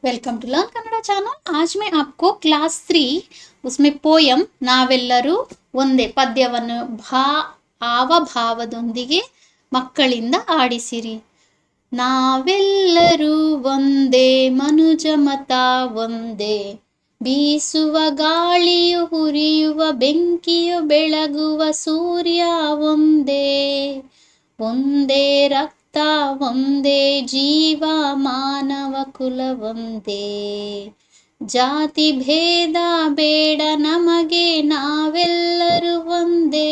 Welcome to learn Kannada channel. आज मैं आपको क्लास 3 उसमें पोयम ನಾವೆಲ್ಲರೂ ಒಂದೇ ಪದ್ಯವನ್ನು ಭಾವಭಾವದೊಂದಿಗೆ ಮಕ್ಕಳಿಂದ ಆಡಿಸಿರಿ. ನಾವೆಲ್ಲರೂ ಒಂದೇ ಮನುಜ ಮತ ಒಂದೇ, ಬೀಸುವ ಗಾಳಿಯು ಹುರಿಯುವ ಬೆಂಕಿಯು ಬೆಳಗುವ ಸೂರ್ಯ ಒಂದೇ, ಒಂದೇ ರಕ್ತ ಒಂದೇ ಜೀವ ಮಾನವ ಕುಲ ಒಂದೇ, ಜಾತಿ ಭೇದ ಬೇಡ ನಮಗೆ ನಾವೆಲ್ಲರೂ ಒಂದೇ,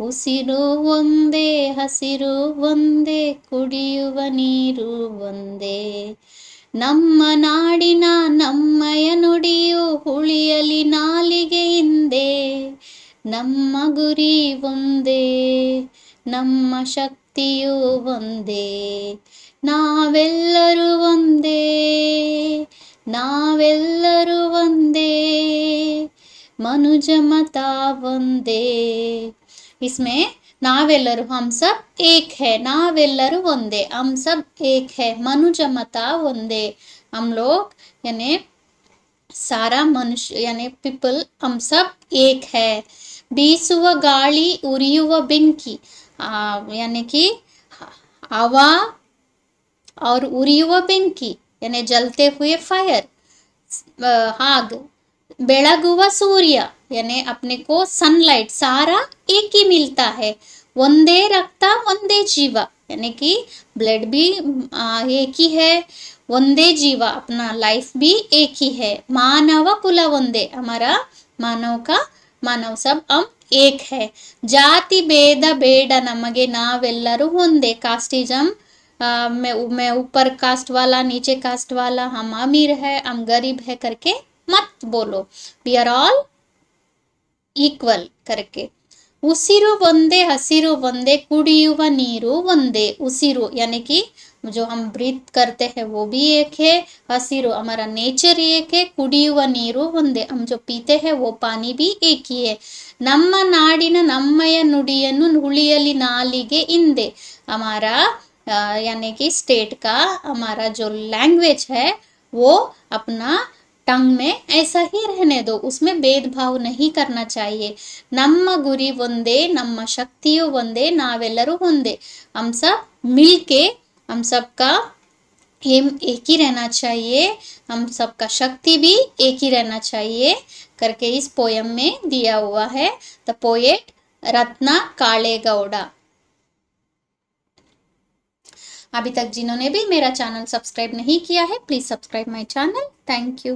ಉಸಿರು ಒಂದೇ ಹಸಿರು ಒಂದೇ ಕುಡಿಯುವ ನೀರು ಒಂದೇ, ನಮ್ಮ ನಾಡಿನ ನಮ್ಮಯ ನುಡಿಯು ಉಳಿಯಲಿ ನಾಲಿಗೆ ಹಿಂದೆ, ನಮ್ಮ ಗುರಿ ಒಂದೇ ನಮ್ಮ ಶಕ್ತಿಯು ಒಂದೇ, ನಾವೆಲ್ಲರೂ ಒಂದೇ ನಾವೆಲ್ಲರೂ ಒಂದೇ मनुज मता वंदे। इसमें नावेल्लरू हम सब एक है, नावेल्लरू वंदे हम सब एक है, मनुज मता वंदे हम लोग यानी सारा मनुष्य यानी पीपल हम सब एक है। बीसुव गाली उरियुव बेंकी यानी कि हवा और उरियुव बेंकी यानी जलते हुए फायर, आग, बेळगुव सूर्य यानी अपने को सनलाइट, सारा एक ही मिलता है। वंदे रक्त वंदे जीव यानी कि ब्लड भी एक ही है, वंदे जीव अपना लाइफ भी एक ही है। मानव कुल वंदे हमारा मानव सब हम एक है। जाति भेद ಬೇಡ ನಮಗೆ ನಾವೆಲ್ಲರೂ ಒಂದೇ, कास्टिज्म मैं ऊपर कास्ट वाला नीचे कास्ट वाला, हम अमीर है हम गरीब है करके मत बोलो, वी आर ऑल इक्वल करके। उसिरु ಒಂದೇ हसिरु ಒಂದೇ कुड़ियुव नीरु ಒಂದೇ, उसिरु यानी कि जो हम ब्रीथ करते हैं वो भी एक है, हसिरु हमारा नेचर एक है, कुड़ियुव नीरु ಒಂದೇ हम जो पीते हैं वो पानी भी एक ही है। ನಮ್ಮ ನಾಡಿನ ನಮ್ಮಯ ನುಡಿಯನ್ನು ಉಳಿಯಲಿ ನಾಲಿಗೆ ಹಿಂದೆ, हमारा यानी कि स्टेट का हमारा जो लैंग्वेज है वो अपना टंग में ऐसा ही रहने दो, उसमें भेदभाव नहीं करना चाहिए। ನಮ್ಮ ಗುರಿ ಒಂದೇ ನಮ್ಮ ಶಕ್ತಿಯು ಒಂದೇ ನಾವೆಲ್ಲರೂ ಒಂದೇ, हम सब मिलके हम सबका एम एक ही रहना चाहिए, हम सबका शक्ति भी एक ही रहना चाहिए करके इस पोयम में दिया हुआ है। The poet Ratna Kalegowda. अभी तक जिन्होंने भी मेरा चैनल सब्सक्राइब नहीं किया है please subscribe my channel. Thank you.